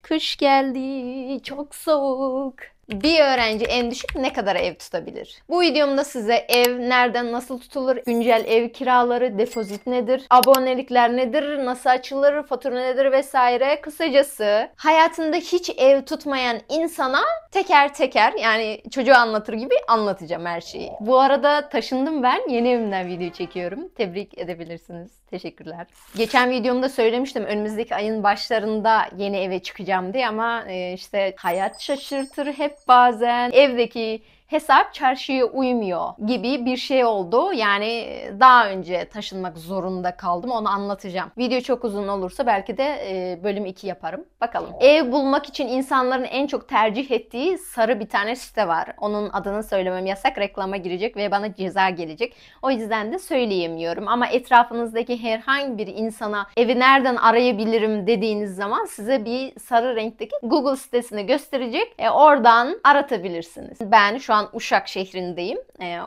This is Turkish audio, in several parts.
Kış geldi, çok soğuk. Bir öğrenci en düşük ne kadar ev tutabilir? Bu videomda size ev nereden nasıl tutulur, güncel ev kiraları, depozit nedir, abonelikler nedir, nasıl açılır, fatura nedir vesaire. Kısacası hayatında hiç ev tutmayan insana teker teker, yani çocuğa anlatır gibi anlatacağım her şeyi. Bu arada taşındım ben. Yeni evimden video çekiyorum. Tebrik edebilirsiniz. Teşekkürler. Geçen videomda söylemiştim önümüzdeki ayın başlarında yeni eve çıkacağım diye ama işte hayat şaşırtır hep bazen. Evdeki hesap çarşıya uymuyor gibi bir şey oldu. Yani daha önce taşınmak zorunda kaldım. Onu anlatacağım. Video çok uzun olursa belki de bölüm 2 yaparım. Bakalım. Ev bulmak için insanların en çok tercih ettiği sarı bir tane site var. Onun adını söylemem yasak. Reklama girecek ve bana ceza gelecek. O yüzden de söyleyemiyorum. Ama etrafınızdaki herhangi bir insana evi nereden arayabilirim dediğiniz zaman size bir sarı renkteki Google sitesini gösterecek. Oradan aratabilirsiniz. Ben şu an Uşak şehrindeyim.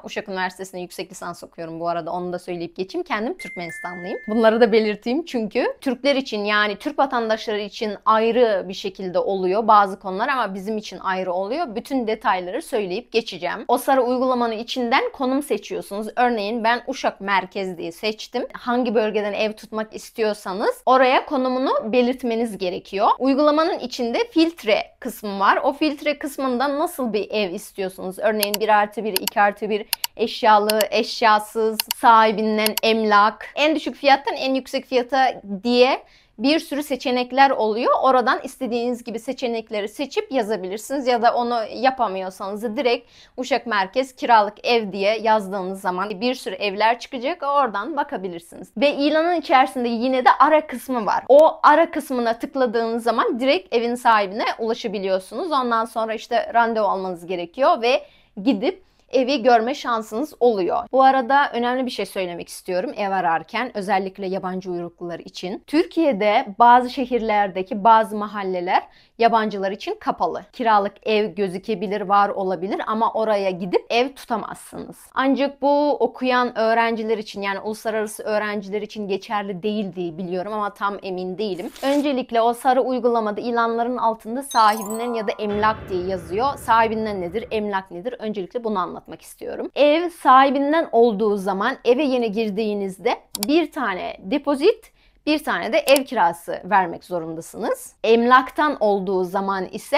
Uşak Üniversitesi'ne yüksek lisans okuyorum bu arada. Onu da söyleyip geçeyim. Kendim Türkmenistanlıyım. Bunları da belirteyim çünkü Türkler için, yani Türk vatandaşları için ayrı bir şekilde oluyor bazı konular ama bizim için ayrı oluyor. Bütün detayları söyleyip geçeceğim. O sarı uygulamanın içinden konum seçiyorsunuz. Örneğin ben Uşak merkez diye seçtim. Hangi bölgeden ev tutmak istiyorsanız oraya konumunu belirtmeniz gerekiyor. Uygulamanın içinde filtre kısmı var. O filtre kısmında nasıl bir ev istiyorsunuz? Örneğin 1+1, 2+1, eşyalı, eşyasız, sahibinden emlak, en düşük fiyattan en yüksek fiyata diye bir sürü seçenekler oluyor. Oradan istediğiniz gibi seçenekleri seçip yazabilirsiniz ya da onu yapamıyorsanız da direkt Uşak Merkez kiralık ev diye yazdığınız zaman bir sürü evler çıkacak. Oradan bakabilirsiniz. Ve ilanın içerisinde yine de ara kısmı var. O ara kısmına tıkladığınız zaman direkt evin sahibine ulaşabiliyorsunuz. Ondan sonra işte randevu almanız gerekiyor ve gidip evi görme şansınız oluyor. Bu arada önemli bir şey söylemek istiyorum ev ararken, özellikle yabancı uyruklular için. Türkiye'de bazı şehirlerdeki bazı mahalleler yabancılar için kapalı. Kiralık ev gözükebilir, var olabilir ama oraya gidip ev tutamazsınız. Ancak bu okuyan öğrenciler için, yani uluslararası öğrenciler için geçerli değil diye biliyorum ama tam emin değilim. Öncelikle o sarı uygulamada ilanların altında sahibinden ya da emlak diye yazıyor. Sahibinden nedir, emlak nedir? Öncelikle bunu anlatmak istiyorum. Ev sahibinden olduğu zaman eve yeni girdiğinizde bir tane depozit, bir tane de ev kirası vermek zorundasınız. Emlaktan olduğu zaman ise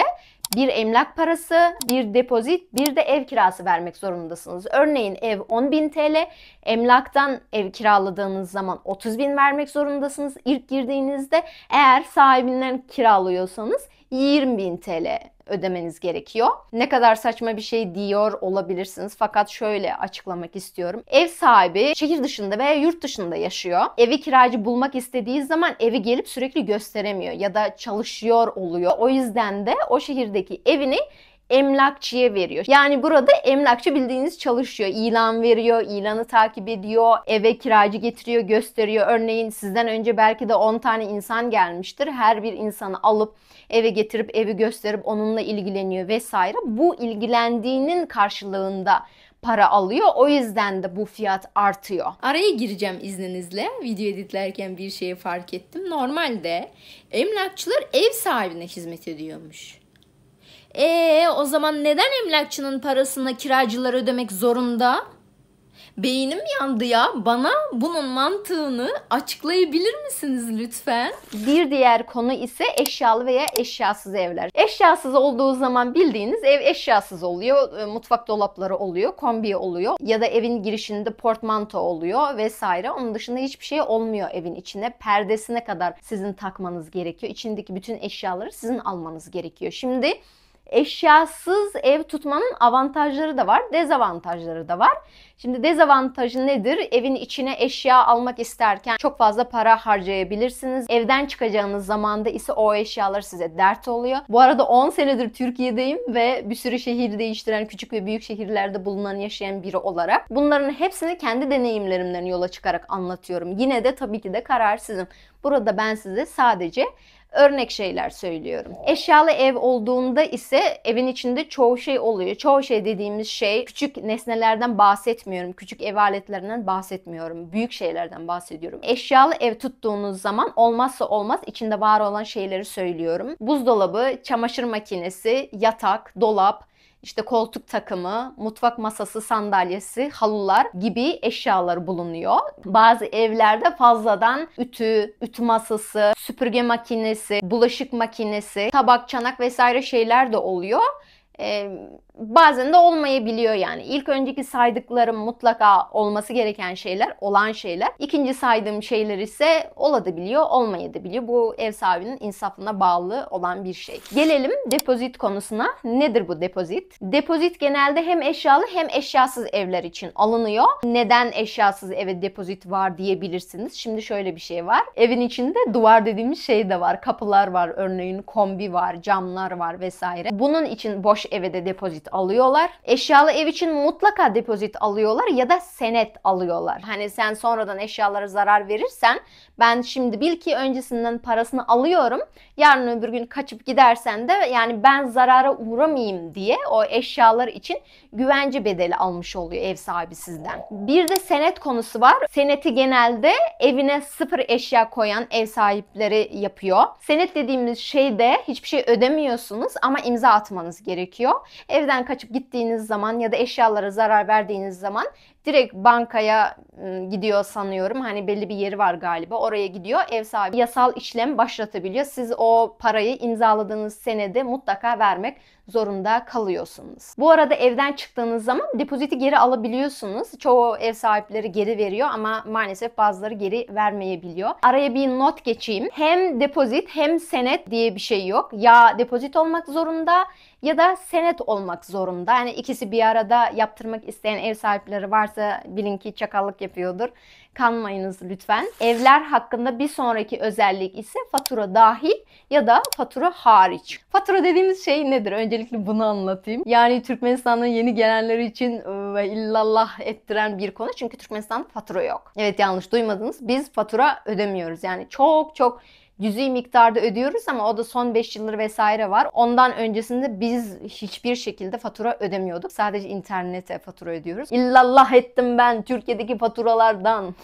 bir emlak parası, bir depozit, bir de ev kirası vermek zorundasınız. Örneğin ev 10.000 TL, emlaktan ev kiraladığınız zaman 30.000 vermek zorundasınız. İlk girdiğinizde eğer sahibinden kiralıyorsanız 20.000 TL ödemeniz gerekiyor. Ne kadar saçma bir şey diyor olabilirsiniz fakat şöyle açıklamak istiyorum. Ev sahibi şehir dışında veya yurt dışında yaşıyor. Evi kiracı bulmak istediği zaman evi gelip sürekli gösteremiyor ya da çalışıyor oluyor. O yüzden de o şehirdeki evini emlakçıya veriyor. Yani burada emlakçı bildiğiniz çalışıyor. İlan veriyor, ilanı takip ediyor, eve kiracı getiriyor, gösteriyor. Örneğin sizden önce belki de 10 tane insan gelmiştir. Her bir insanı alıp eve getirip evi gösterip onunla ilgileniyor vesaire. Bu ilgilendiğinin karşılığında para alıyor. O yüzden de bu fiyat artıyor. Araya gireceğim izninizle. Video editlerken bir şeyi fark ettim. Normalde emlakçılar ev sahibine hizmet ediyormuş. O zaman neden emlakçının parasını kiracılar ödemek zorunda? Beynim yandı ya. Bana bunun mantığını açıklayabilir misiniz lütfen? Bir diğer konu ise eşyalı veya eşyasız evler. Eşyasız olduğu zaman bildiğiniz ev eşyasız oluyor. Mutfak dolapları oluyor, kombi oluyor ya da evin girişinde portmanto oluyor vesaire. Onun dışında hiçbir şey olmuyor evin içine. Perdesine kadar sizin takmanız gerekiyor. İçindeki bütün eşyaları sizin almanız gerekiyor. Şimdi eşyasız ev tutmanın avantajları da var, dezavantajları da var. Şimdi dezavantajı nedir? Evin içine eşya almak isterken çok fazla para harcayabilirsiniz. Evden çıkacağınız zamanda ise o eşyalar size dert oluyor. Bu arada 10 senedir Türkiye'deyim ve bir sürü şehir değiştiren, küçük ve büyük şehirlerde bulunan, yaşayan biri olarak bunların hepsini kendi deneyimlerimden yola çıkarak anlatıyorum. Yine de tabii ki de karar sizin. Burada ben size sadece örnek şeyler söylüyorum. Eşyalı ev olduğunda ise evin içinde çoğu şey oluyor. Çoğu şey dediğimiz şey, küçük nesnelerden bahsetmiyorum. bahsetmiyorum. Küçük ev aletlerinden bahsetmiyorum. Büyük şeylerden bahsediyorum. Eşyalı ev tuttuğunuz zaman olmazsa olmaz içinde var olan şeyleri söylüyorum. Buzdolabı, çamaşır makinesi, yatak, dolap, İşte koltuk takımı, mutfak masası, sandalyesi, halılar gibi eşyalar bulunuyor. Bazı evlerde fazladan ütü masası, süpürge makinesi, bulaşık makinesi, tabak, çanak vesaire şeyler de oluyor. Bazen de olmayabiliyor yani. İlk önceki saydıklarım mutlaka olması gereken şeyler, olan şeyler. İkinci saydığım şeyler ise olabiliyor, olmayabiliyor. Bu ev sahibinin insafına bağlı olan bir şey. Gelelim depozit konusuna. Nedir bu depozit? Depozit genelde hem eşyalı hem eşyasız evler için alınıyor. Neden eşyasız eve depozit var diyebilirsiniz. Şimdi şöyle bir şey var. Evin içinde duvar dediğimiz şey de var. Kapılar var, örneğin kombi var, camlar var vesaire. Bunun için boş eve de depozit alıyorlar. Eşyalı ev için mutlaka depozit alıyorlar ya da senet alıyorlar. Hani sen sonradan eşyalara zarar verirsen, ben şimdi bil ki öncesinden parasını alıyorum. Yarın öbür gün kaçıp gidersen de yani ben zarara uğramayayım diye o eşyalar için güvence bedeli almış oluyor ev sahibi sizden. Bir de senet konusu var. Seneti genelde evine sıfır eşya koyan ev sahipleri yapıyor. Senet dediğimiz şeyde hiçbir şey ödemiyorsunuz ama imza atmanız gerekiyor. Evden kaçıp gittiğiniz zaman ya da eşyalara zarar verdiğiniz zaman direkt bankaya gidiyor sanıyorum. Hani belli bir yeri var galiba. Oraya gidiyor. Ev sahibi yasal işlem başlatabiliyor. Siz o parayı imzaladığınız senede mutlaka vermek zorunda kalıyorsunuz. Bu arada evden çıktığınız zaman depoziti geri alabiliyorsunuz. Çoğu ev sahipleri geri veriyor ama maalesef bazıları geri vermeyebiliyor. Araya bir not geçeyim. Hem depozit hem senet diye bir şey yok. Ya depozit olmak zorunda ya da senet olmak zorunda. Yani ikisi bir arada yaptırmak isteyen ev sahipleri varsa bilin ki çakallık yapıyordur. Kanmayınız lütfen. Evler hakkında bir sonraki özellik ise fatura dahil ya da fatura hariç. Fatura dediğimiz şey nedir? Öncelikle bunu anlatayım. Yani Türkmenistan'a yeni gelenler için illallah ettiren bir konu. Çünkü Türkmenistan'da fatura yok. Evet, yanlış duymadınız. Biz fatura ödemiyoruz. Yani çok cüzi miktarda ödüyoruz ama o da son 5 yıldır vesaire var. Ondan öncesinde biz hiçbir şekilde fatura ödemiyorduk. Sadece internete fatura ödüyoruz. İllallah ettim ben Türkiye'deki faturalardan.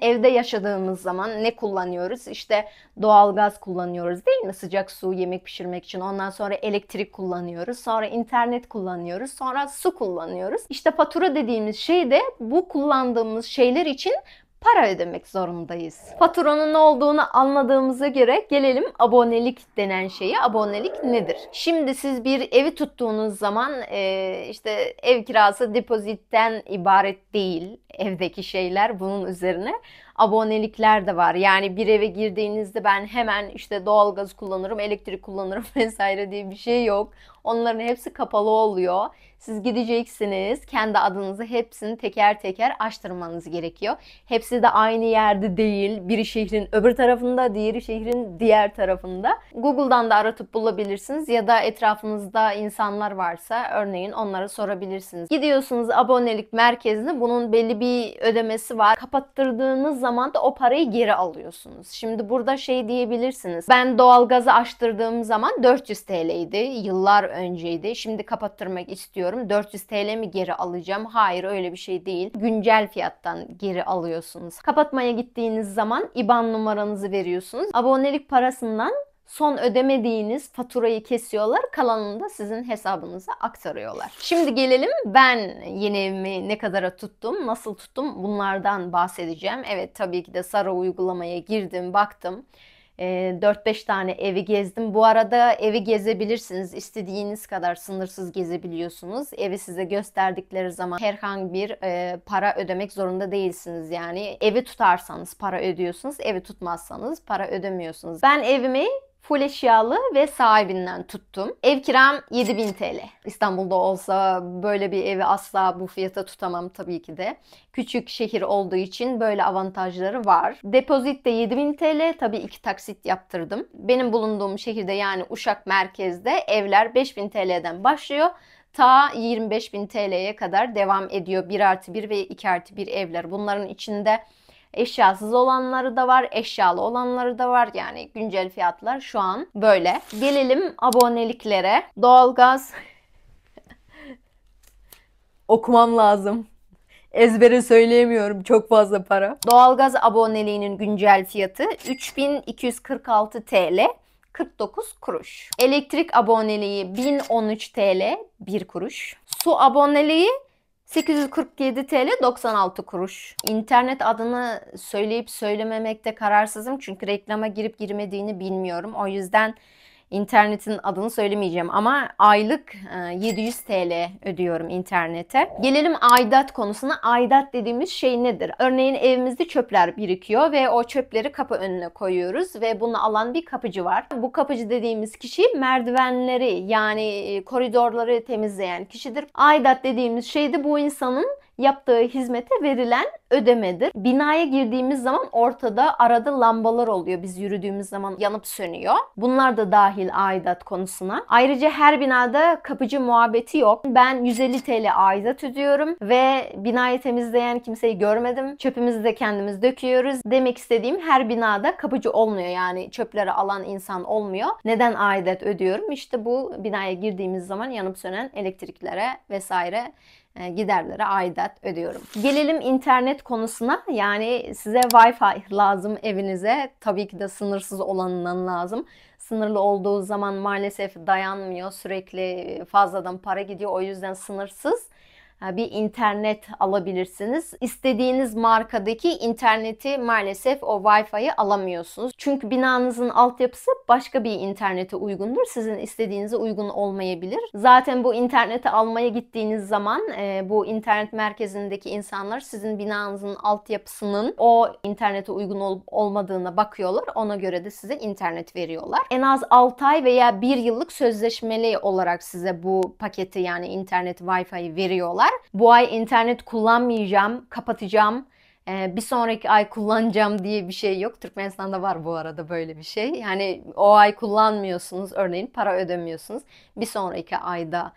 Evde yaşadığımız zaman ne kullanıyoruz? İşte doğalgaz kullanıyoruz değil mi? Sıcak su, yemek pişirmek için. Ondan sonra elektrik kullanıyoruz. Sonra internet kullanıyoruz. Sonra su kullanıyoruz. İşte fatura dediğimiz şey de bu kullandığımız şeyler için para ödemek zorundayız. Faturanın ne olduğunu anladığımıza göre gelelim abonelik denen şeye. Abonelik nedir? Şimdi siz bir evi tuttuğunuz zaman işte ev kirası depozitten ibaret değil. Evdeki şeyler bunun üzerine abonelikler de var. Yani bir eve girdiğinizde ben hemen işte doğalgaz kullanırım, elektrik kullanırım vesaire diye bir şey yok. Onların hepsi kapalı oluyor. Siz gideceksiniz, kendi adınıza hepsini teker teker açtırmanız gerekiyor. Hepsi de aynı yerde değil. Biri şehrin öbür tarafında, diğeri şehrin diğer tarafında. Google'dan da aratıp bulabilirsiniz ya da etrafınızda insanlar varsa örneğin onlara sorabilirsiniz. Gidiyorsunuz abonelik merkezine, bunun belli bir ödemesi var. Kapattırdığınız zaman da o parayı geri alıyorsunuz. Şimdi burada şey diyebilirsiniz. Ben doğalgazı açtırdığım zaman 400 TL'ydi. Yıllar önceydi. Şimdi kapattırmak istiyorum. 400 TL mi geri alacağım? Hayır, öyle bir şey değil. Güncel fiyattan geri alıyorsunuz. Kapatmaya gittiğiniz zaman IBAN numaranızı veriyorsunuz. Abonelik parasından son ödemediğiniz faturayı kesiyorlar. Kalanını da sizin hesabınıza aktarıyorlar. Şimdi gelelim ben yeni evimi ne kadara tuttum, nasıl tuttum, bunlardan bahsedeceğim. Evet, tabii ki de Sara uygulamaya girdim, baktım. 4-5 tane evi gezdim. Bu arada evi gezebilirsiniz. İstediğiniz kadar sınırsız gezebiliyorsunuz. Evi size gösterdikleri zaman herhangi bir para ödemek zorunda değilsiniz. Yani evi tutarsanız para ödüyorsunuz. Evi tutmazsanız para ödemiyorsunuz. Ben evimi full eşyalı ve sahibinden tuttum. Ev kiram 7.000 TL. İstanbul'da olsa böyle bir evi asla bu fiyata tutamam tabii ki de. Küçük şehir olduğu için böyle avantajları var. Depozit de 7.000 TL. Tabii 2 taksit yaptırdım. Benim bulunduğum şehirde yani Uşak merkezde evler 5.000 TL'den başlıyor. Ta 25.000 TL'ye kadar devam ediyor. 1+1 ve 2+1 evler. Bunların içinde eşyasız olanları da var, eşyalı olanları da var. Yani güncel fiyatlar şu an böyle. Gelelim aboneliklere. Doğalgaz okumam lazım. Ezbere söyleyemiyorum, çok fazla para. Doğalgaz aboneliğinin güncel fiyatı 3246 TL 49 kuruş. Elektrik aboneliği 1013 TL 1 kuruş. Su aboneliği 847 TL 96 kuruş. İnternet adını söyleyip söylememekte kararsızım çünkü reklama girip girmediğini bilmiyorum. O yüzden İnternetin adını söylemeyeceğim ama aylık 700 TL ödüyorum internete. Gelelim aidat konusuna. Aidat dediğimiz şey nedir? Örneğin evimizde çöpler birikiyor ve o çöpleri kapı önüne koyuyoruz ve bunu alan bir kapıcı var. Bu kapıcı dediğimiz kişi merdivenleri yani koridorları temizleyen kişidir. Aidat dediğimiz şey de bu insanın yaptığı hizmete verilen ödemedir. Binaya girdiğimiz zaman ortada arada lambalar oluyor. Biz yürüdüğümüz zaman yanıp sönüyor. Bunlar da dahil aidat konusuna. Ayrıca her binada kapıcı muhabbeti yok. Ben 150 TL aidat ödüyorum ve binayı temizleyen kimseyi görmedim. Çöpümüzü de kendimiz döküyoruz. Demek istediğim her binada kapıcı olmuyor. Yani çöpleri alan insan olmuyor. Neden aidat ödüyorum? İşte bu binaya girdiğimiz zaman yanıp sönen elektriklere vesaire giderlere aidat ödüyorum. Gelelim internet konusuna. Yani size Wi-Fi lazım evinize. Tabii ki de sınırsız olanından lazım. Sınırlı olduğu zaman maalesef dayanmıyor. Sürekli fazladan para gidiyor. O yüzden sınırsız bir internet alabilirsiniz. İstediğiniz markadaki interneti maalesef o Wi-Fi'yi alamıyorsunuz. Çünkü binanızın altyapısı başka bir internete uygundur. Sizin istediğinize uygun olmayabilir. Zaten bu interneti almaya gittiğiniz zaman bu internet merkezindeki insanlar sizin binanızın altyapısının o internete uygun olup olmadığına bakıyorlar. Ona göre de size internet veriyorlar. En az 6 ay veya 1 yıllık sözleşmeli olarak size bu paketi yani internet Wi-Fi'yi veriyorlar. Bu ay internet kullanmayacağım, kapatacağım, bir sonraki ay kullanacağım diye bir şey yok. Türkmenistan'da var bu arada böyle bir şey. Yani o ay kullanmıyorsunuz, örneğin para ödemiyorsunuz. Bir sonraki ayda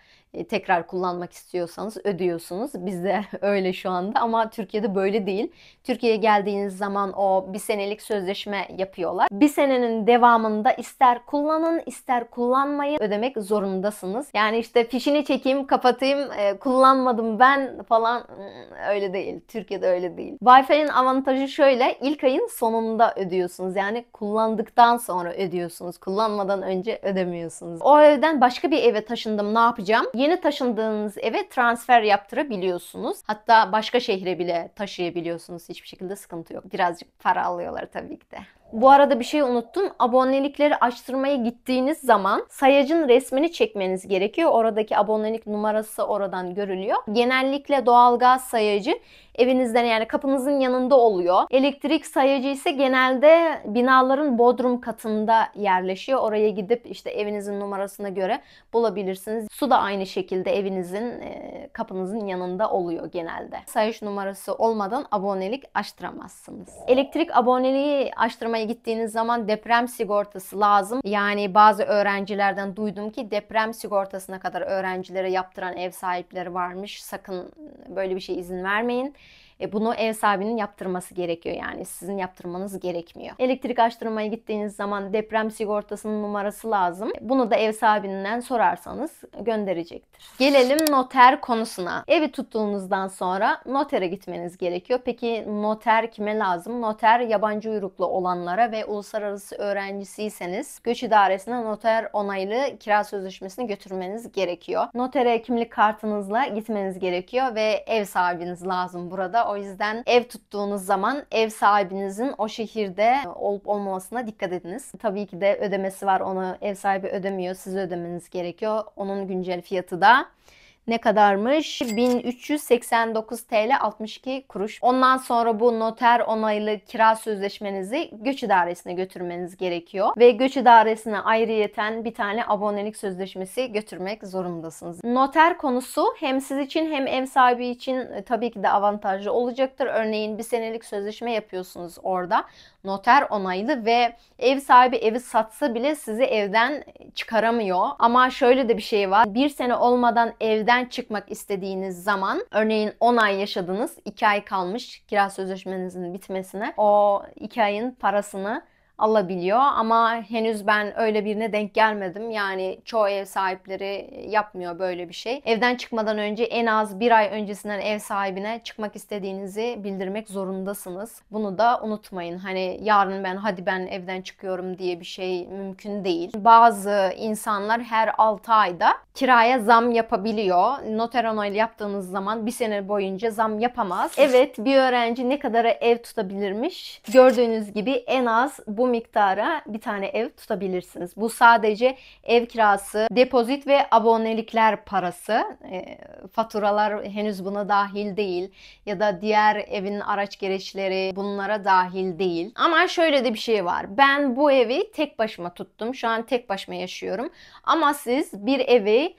tekrar kullanmak istiyorsanız ödüyorsunuz. Bizde öyle şu anda ama Türkiye'de böyle değil. Türkiye'ye geldiğiniz zaman o bir senelik sözleşme yapıyorlar. Bir senenin devamında ister kullanın ister kullanmayın ödemek zorundasınız. Yani işte fişini çekeyim kapatayım kullanmadım ben falan öyle değil. Türkiye'de öyle değil. Wi-Fi'nin avantajı şöyle, ilk ayın sonunda ödüyorsunuz. Yani kullandıktan sonra ödüyorsunuz. Kullanmadan önce ödemiyorsunuz. O evden başka bir eve taşındım, ne yapacağım? Yeni taşındığınız eve transfer yaptırabiliyorsunuz. Hatta başka şehre bile taşıyabiliyorsunuz. Hiçbir şekilde sıkıntı yok. Birazcık para alıyorlar tabii ki de. Bu arada bir şey unuttum. Abonelikleri açtırmaya gittiğiniz zaman sayacın resmini çekmeniz gerekiyor. Oradaki abonelik numarası oradan görülüyor. Genellikle doğalgaz sayacı evinizden yani kapınızın yanında oluyor. Elektrik sayacı ise genelde binaların bodrum katında yerleşiyor. Oraya gidip işte evinizin numarasına göre bulabilirsiniz. Su da aynı şekilde evinizin kapınızın yanında oluyor genelde. Sayış numarası olmadan abonelik açtıramazsınız. Elektrik aboneliği açtırmaya gittiğiniz zaman deprem sigortası lazım. Yani bazı öğrencilerden duydum ki deprem sigortasına kadar öğrencilere yaptıran ev sahipleri varmış. Sakın böyle bir şey izin vermeyin. Bunu ev sahibinin yaptırması gerekiyor yani sizin yaptırmanız gerekmiyor. Elektrik açtırmaya gittiğiniz zaman deprem sigortasının numarası lazım. Bunu da ev sahibinden sorarsanız gönderecektir. Gelelim noter konusuna. Evi tuttuğunuzdan sonra notere gitmeniz gerekiyor. Peki noter kime lazım? Noter yabancı uyruklu olanlara ve uluslararası öğrencisiyseniz göç idaresine noter onaylı kira sözleşmesini götürmeniz gerekiyor. Notere kimlik kartınızla gitmeniz gerekiyor ve ev sahibiniz lazım burada. O yüzden ev tuttuğunuz zaman ev sahibinizin o şehirde olup olmamasına dikkat ediniz. Tabii ki de ödemesi var. Onu ev sahibi ödemiyor. Siz ödemeniz gerekiyor. Onun güncel fiyatı da ne kadarmış? 1389 TL 62 kuruş. Ondan sonra bu noter onaylı kira sözleşmenizi göç idaresine götürmeniz gerekiyor. Ve göç idaresine ayrıyeten bir tane abonelik sözleşmesi götürmek zorundasınız. Noter konusu hem siz için hem ev sahibi için tabii ki de avantajlı olacaktır. Örneğin bir senelik sözleşme yapıyorsunuz orada. Noter onaylı ve ev sahibi evi satsa bile sizi evden çıkaramıyor. Ama şöyle de bir şey var. Bir sene olmadan evden çıkmak istediğiniz zaman örneğin 10 ay yaşadınız, 2 ay kalmış kira sözleşmenizin bitmesine. O 2 ayın parasını alabiliyor ama henüz ben öyle birine denk gelmedim. Yani çoğu ev sahipleri yapmıyor böyle bir şey. Evden çıkmadan önce en az bir ay öncesinden ev sahibine çıkmak istediğinizi bildirmek zorundasınız. Bunu da unutmayın. Hani yarın hadi ben evden çıkıyorum diye bir şey mümkün değil. Bazı insanlar her 6 ayda kiraya zam yapabiliyor. Noter onaylı yaptığınız zaman bir sene boyunca zam yapamaz. Evet, bir öğrenci ne kadara ev tutabilirmiş? Gördüğünüz gibi en az bu miktara bir tane ev tutabilirsiniz. Bu sadece ev kirası, depozit ve abonelikler parası. Faturalar henüz buna dahil değil. Ya da diğer evin araç gereçleri bunlara dahil değil. Ama şöyle de bir şey var. Ben bu evi tek başıma tuttum. Şu an tek başıma yaşıyorum. Ama siz bir evi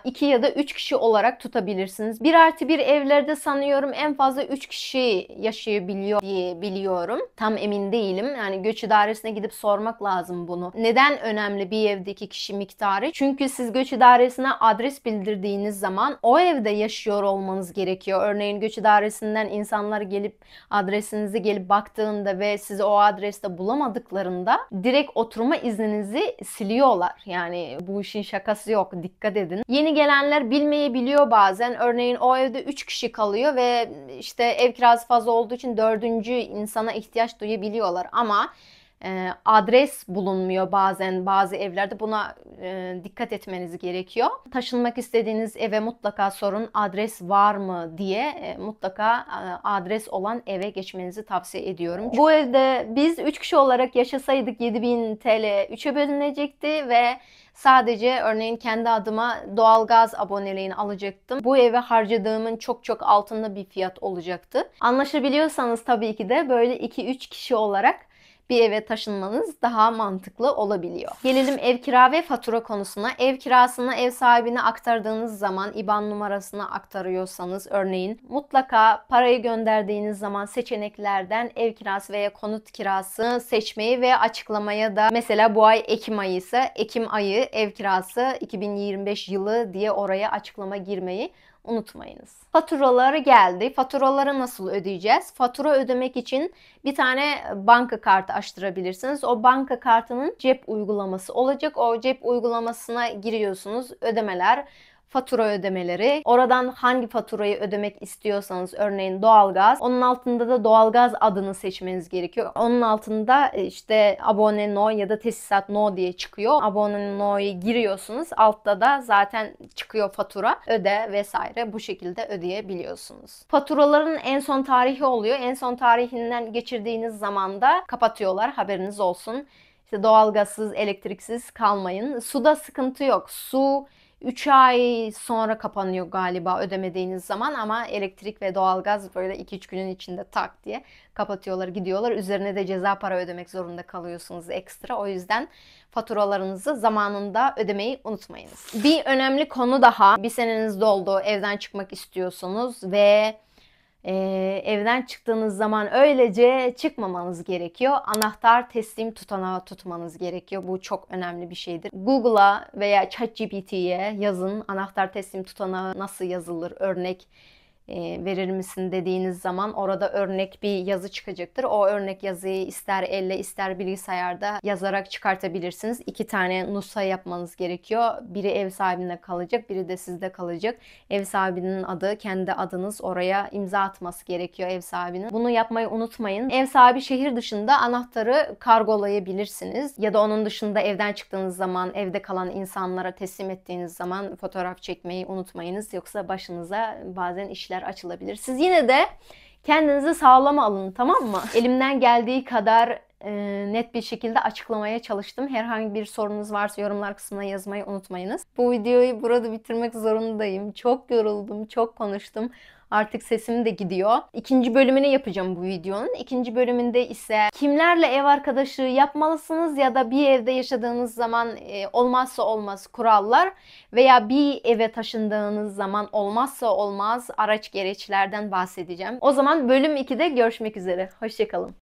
2 ya da 3 kişi olarak tutabilirsiniz. 1+1 evlerde sanıyorum en fazla 3 kişi yaşayabiliyor diye biliyorum. Tam emin değilim. Yani göç idaresine gidip sormak lazım bunu. Neden önemli bir evde 2 kişi miktarı? Çünkü siz göç idaresine adres bildirdiğiniz zaman o evde yaşıyor olmanız gerekiyor. Örneğin göç idaresinden insanlar gelip adresinizi gelip baktığında ve sizi o adreste bulamadıklarında direkt oturma izninizi siliyorlar. Yani bu işin şakası yok. Dikkat edin. Yeni gelenler bilmeyebiliyor bazen. Örneğin o evde 3 kişi kalıyor ve işte ev kirası fazla olduğu için 4. insana ihtiyaç duyabiliyorlar. Ama adres bulunmuyor bazen bazı evlerde. Buna dikkat etmeniz gerekiyor. Taşınmak istediğiniz eve mutlaka sorun, adres var mı diye. Mutlaka adres olan eve geçmenizi tavsiye ediyorum. Bu evde biz 3 kişi olarak yaşasaydık 7.000 TL 3'e bölünecekti ve sadece örneğin kendi adıma doğalgaz aboneliğini alacaktım. Bu eve harcadığımın çok çok altında bir fiyat olacaktı. Anlaşabiliyorsanız tabii ki de böyle 2-3 kişi olarak bir eve taşınmanız daha mantıklı olabiliyor. Gelelim ev kira ve fatura konusuna. Ev kirasını ev sahibine aktardığınız zaman IBAN numarasını aktarıyorsanız örneğin mutlaka parayı gönderdiğiniz zaman seçeneklerden ev kirası veya konut kirası seçmeyi ve açıklamaya da mesela bu ay Ekim ayı ise Ekim ayı ev kirası 2025 yılı diye oraya açıklama girmeyi unutmayınız. Faturaları geldi. Faturaları nasıl ödeyeceğiz? Fatura ödemek için bir tane banka kartı açtırabilirsiniz. O banka kartının cep uygulaması olacak. O cep uygulamasına giriyorsunuz. Ödemeler, fatura ödemeleri. Oradan hangi faturayı ödemek istiyorsanız örneğin doğalgaz. Onun altında da doğalgaz adını seçmeniz gerekiyor. Onun altında işte abone no ya da tesisat no diye çıkıyor. Abone no'yu giriyorsunuz. Altta da zaten çıkıyor fatura. Öde vesaire bu şekilde ödeyebiliyorsunuz. Faturaların en son tarihi oluyor. En son tarihinden geçirdiğiniz zaman da kapatıyorlar. Haberiniz olsun. İşte doğalgazsız, elektriksiz kalmayın. Suda sıkıntı yok. Su 3 ay sonra kapanıyor galiba ödemediğiniz zaman ama elektrik ve doğalgaz böyle 2-3 günün içinde tak diye kapatıyorlar, gidiyorlar. Üzerine de ceza para ödemek zorunda kalıyorsunuz ekstra. O yüzden faturalarınızı zamanında ödemeyi unutmayınız. Bir önemli konu daha. Bir seneniz doldu, evden çıkmak istiyorsunuz ve evden çıktığınız zaman öylece çıkmamanız gerekiyor. Anahtar teslim tutanağı tutmanız gerekiyor. Bu çok önemli bir şeydir. Google'a veya ChatGPT'ye yazın anahtar teslim tutanağı nasıl yazılır örnek verir misin dediğiniz zaman orada örnek bir yazı çıkacaktır. O örnek yazıyı ister elle ister bilgisayarda yazarak çıkartabilirsiniz. 2 tane nusha yapmanız gerekiyor. Biri ev sahibinde kalacak, biri de sizde kalacak. Ev sahibinin adı, kendi adınız oraya imza atması gerekiyor ev sahibinin. Bunu yapmayı unutmayın. Ev sahibi şehir dışında anahtarı kargolayabilirsiniz. Ya da onun dışında evden çıktığınız zaman evde kalan insanlara teslim ettiğiniz zaman fotoğraf çekmeyi unutmayınız. Yoksa başınıza bazen işler açılabilir. Siz yine de kendinizi sağlam alın, tamam mı? Elimden geldiği kadar net bir şekilde açıklamaya çalıştım. Herhangi bir sorunuz varsa yorumlar kısmına yazmayı unutmayınız. Bu videoyu burada bitirmek zorundayım. Çok yoruldum, çok konuştum. Artık sesim de gidiyor. İkinci bölümünü yapacağım bu videonun. İkinci bölümünde ise kimlerle ev arkadaşlığı yapmalısınız ya da bir evde yaşadığınız zaman olmazsa olmaz kurallar veya bir eve taşındığınız zaman olmazsa olmaz araç gereçlerden bahsedeceğim. O zaman bölüm 2'de görüşmek üzere. Hoşça kalın.